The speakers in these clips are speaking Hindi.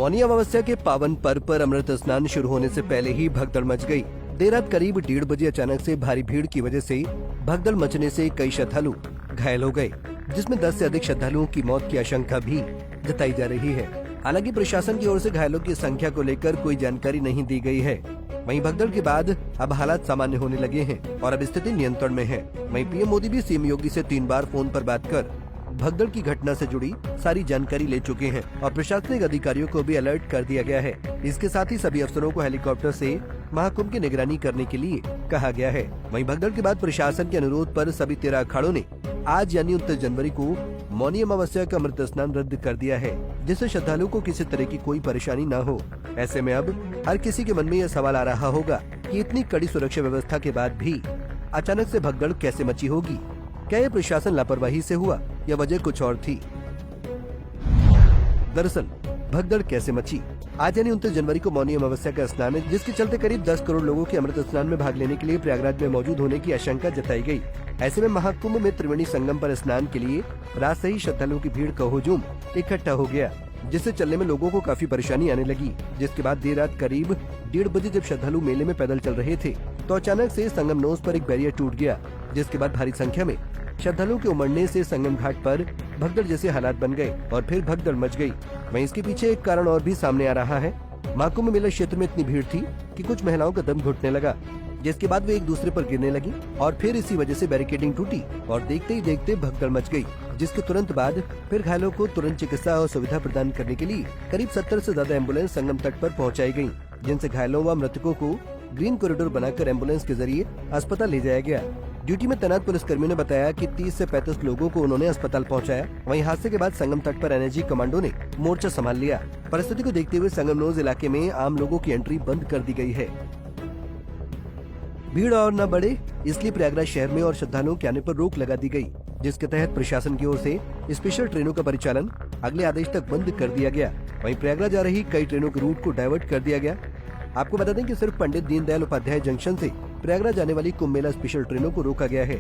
मौनी अमावस्या के पावन पर्व पर अमृत स्नान शुरू होने से पहले ही भगदड़ मच गई। देर रात करीब 1:30 बजे अचानक से भारी भीड़ की वजह से भगदड़ मचने से कई श्रद्धालु घायल हो गए, जिसमें 10 से अधिक श्रद्धालुओं की मौत की आशंका भी जताई जा रही है। हालांकि प्रशासन की ओर से घायलों की संख्या को लेकर कोई जानकारी नहीं दी गई है। वहीं भगदड़ के बाद अब हालात सामान्य होने लगे हैं और अब स्थिति नियंत्रण में है। वहीं पीएम मोदी भी सीएम योगी से 3 बार फोन पर बात कर भगदड़ की घटना से जुड़ी सारी जानकारी ले चुके हैं और प्रशासनिक अधिकारियों को भी अलर्ट कर दिया गया है। इसके साथ ही सभी अफसरों को हेलीकॉप्टर से महाकुंभ की निगरानी करने के लिए कहा गया है। वहीं भगदड़ के बाद प्रशासन के अनुरोध पर सभी 13 अखाड़ों ने आज यानी 29 जनवरी को मौनी अमावस्या का अमृत स्नान रद्द कर दिया है, जिससे श्रद्धालुओं को किसी तरह की कोई परेशानी न हो। ऐसे में अब हर किसी के मन में यह सवाल आ रहा होगा कि इतनी कड़ी सुरक्षा व्यवस्था के बाद भी अचानक से भगदड़ कैसे मची होगी। क्या यह प्रशासन लापरवाही से हुआ या वजह कुछ और थी? दरअसल भगदड़ कैसे मची? आज यानी 29 जनवरी को मौनी अमावस्या का स्नान है, जिसके चलते करीब 10 करोड़ लोगों के अमृत स्नान में भाग लेने के लिए प्रयागराज में मौजूद होने की आशंका जताई गई। ऐसे में महाकुंभ में त्रिवेणी संगम पर स्नान के लिए रात से ही श्रद्धालुओं की भीड़ का हुजूम इकट्ठा हो गया, जिससे चलने में लोगों को काफी परेशानी आने लगी। जिसके बाद देर रात करीब 1:30 बजे जब श्रद्धालु मेले में पैदल चल रहे थे तो अचानक से संगम नोज पर एक बैरियर टूट गया, जिसके बाद भारी संख्या में श्रद्धालुओं के उमड़ने से संगम घाट पर भगदड़ जैसे हालात बन गए और फिर भगदड़ मच गई। वहीं इसके पीछे एक कारण और भी सामने आ रहा है। महाकुंभ मेला क्षेत्र में इतनी भीड़ थी कि कुछ महिलाओं का दम घुटने लगा, जिसके बाद वे एक दूसरे पर गिरने लगी और फिर इसी वजह से बैरिकेडिंग टूटी और देखते ही देखते भगदड़ मच गई। जिसके तुरंत बाद फिर घायलों को तुरंत चिकित्सा और सुविधा प्रदान करने के लिए करीब 70 से ज्यादा एम्बुलेंस संगम तट पर पहुंचाई गयी, जिनसे घायलों व मृतकों को ग्रीन कॉरिडोर बनाकर एम्बुलेंस के जरिए अस्पताल ले जाया गया। ड्यूटी में तैनात पुलिसकर्मियों ने बताया कि 30 से 35 लोगों को उन्होंने अस्पताल पहुंचाया। वहीं हादसे के बाद संगम तट पर एनएसजी कमांडो ने मोर्चा संभाल लिया। परिस्थिति को देखते हुए संगम नोज इलाके में आम लोगों की एंट्री बंद कर दी गई है। भीड़ और न बढ़े इसलिए प्रयागराज शहर में और श्रद्धालुओं के आने पर रोक लगा दी गई, जिसके तहत प्रशासन की ओर से स्पेशल ट्रेनों का परिचालन अगले आदेश तक बंद कर दिया गया। वहीं प्रयागराज आ रही कई ट्रेनों के रूट को डाइवर्ट कर दिया गया। आपको बता दें कि सिर्फ पंडित दीनदयाल उपाध्याय जंक्शन से प्रयागराज आने वाली कुंभ मेला स्पेशल ट्रेनों को रोका गया है,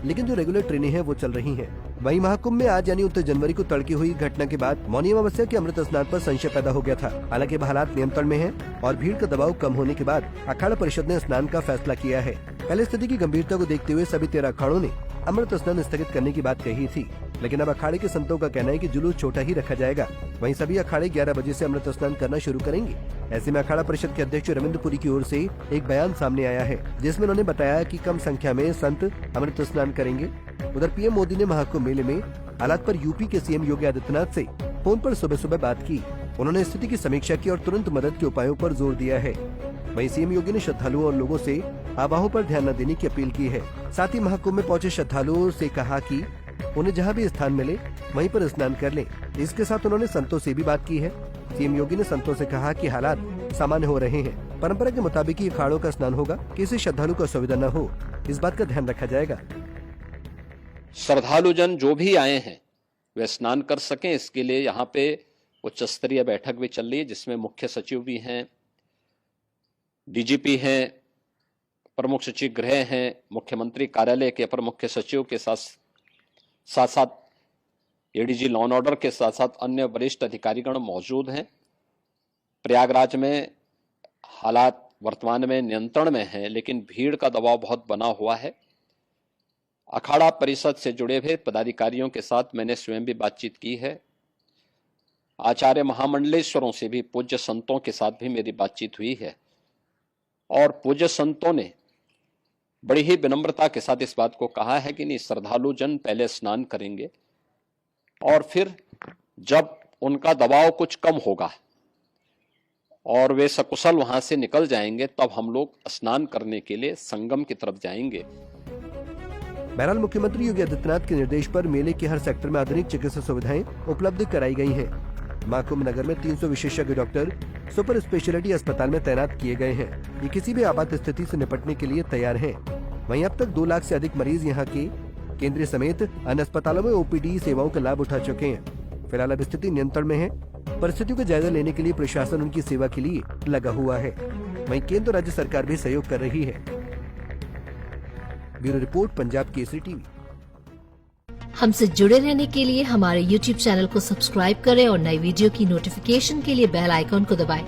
लेकिन जो रेगुलर ट्रेनें हैं वो चल रही हैं। वहीं महाकुंभ में आज यानी 29 जनवरी को तड़के हुई घटना के बाद मौनी अमावस्या के अमृत स्नान पर संशय पैदा हो गया था। हालांकि हालात नियंत्रण में हैं और भीड़ का दबाव कम होने के बाद अखाड़ा परिषद ने स्नान का फैसला किया है। पहले स्थिति की गंभीरता को देखते हुए सभी 13 अखाड़ों ने अमृत स्नान स्थगित करने की बात कही थी, लेकिन अब अखाड़े के संतों का कहना है कि जुलूस छोटा ही रखा जाएगा। वहीं सभी अखाड़े 11 बजे से अमृत स्नान करना शुरू करेंगे। ऐसे में अखाड़ा परिषद के अध्यक्ष रविंद्रपुरी की ओर से एक बयान सामने आया है, जिसमें उन्होंने बताया कि कम संख्या में संत अमृत स्नान करेंगे। उधर पीएम मोदी ने महाकुंभ मेले में हालात पर यूपी के सीएम योगी आदित्यनाथ से फोन पर सुबह सुबह बात की। उन्होंने स्थिति की समीक्षा की और तुरंत मदद के उपायों पर जोर दिया है। वहीं सीएम योगी ने श्रद्धालुओं और लोगों से अफवाहों पर ध्यान न देने की अपील की है। साथ ही महाकुंभ में पहुंचे श्रद्धालुओं से कहा कि उन्हें जहां भी स्थान मिले वहीं पर स्नान कर लें। इसके साथ उन्होंने संतों से भी बात की है। सीएम योगी ने संतों से कहा कि हालात सामान्य हो रहे हैं, परंपरा के मुताबिक ही अखाड़ों का स्नान होगा, किसी श्रद्धालु को असुविधा न हो, इस बात का ध्यान रखा जाएगा। श्रद्धालु जन जो भी आए हैं वे स्नान कर सकें, इसके लिए यहाँ पे उच्च स्तरीय बैठक भी चल रही है, जिसमें मुख्य सचिव भी हैं, डीजीपी हैं, प्रमुख सचिव गृह हैं, मुख्यमंत्री कार्यालय के अपर मुख्य सचिव के साथ साथ एडीजी लॉ एंड ऑर्डर के साथ साथ अन्य वरिष्ठ अधिकारीगण मौजूद हैं। प्रयागराज में हालात वर्तमान में नियंत्रण में हैं, लेकिन भीड़ का दबाव बहुत बना हुआ है। अखाड़ा परिषद से जुड़े हुए पदाधिकारियों के साथ मैंने स्वयं भी बातचीत की है। आचार्य महामंडलेश्वरों से भी, पूज्य संतों के साथ भी मेरी बातचीत हुई है और पूज्य संतों ने बड़ी ही विनम्रता के साथ इस बात को कहा है कि नहीं, श्रद्धालु जन पहले स्नान करेंगे और फिर जब उनका दबाव कुछ कम होगा और वे सकुशल वहां से निकल जाएंगे, तब हम लोग स्नान करने के लिए संगम की तरफ जाएंगे। बहरहाल मुख्यमंत्री योगी आदित्यनाथ के निर्देश पर मेले के हर सेक्टर में आधुनिक चिकित्सा सुविधाएं उपलब्ध कराई गई हैं। महाकुंभ नगर में 300 विशेषज्ञ डॉक्टर सुपर स्पेशलिटी अस्पताल में तैनात किए गए हैं। ये किसी भी आपात स्थिति से निपटने के लिए तैयार हैं। वहीं अब तक 2 लाख से अधिक मरीज यहाँ के केंद्रीय समेत अन्य अस्पतालों में ओपीडी सेवाओं का लाभ उठा चुके हैं। फिलहाल अब स्थिति नियंत्रण में है। परिस्थितियों का जायजा लेने के लिए प्रशासन उनकी सेवा के लिए लगा हुआ है। वहीं केंद्र और राज्य सरकार भी सहयोग कर रही है। Bureau report, Punjab Kesari TV. हमसे जुड़े रहने के लिए हमारे YouTube चैनल को सब्सक्राइब करें और नई वीडियो की नोटिफिकेशन के लिए बेल आइकॉन को दबाएं।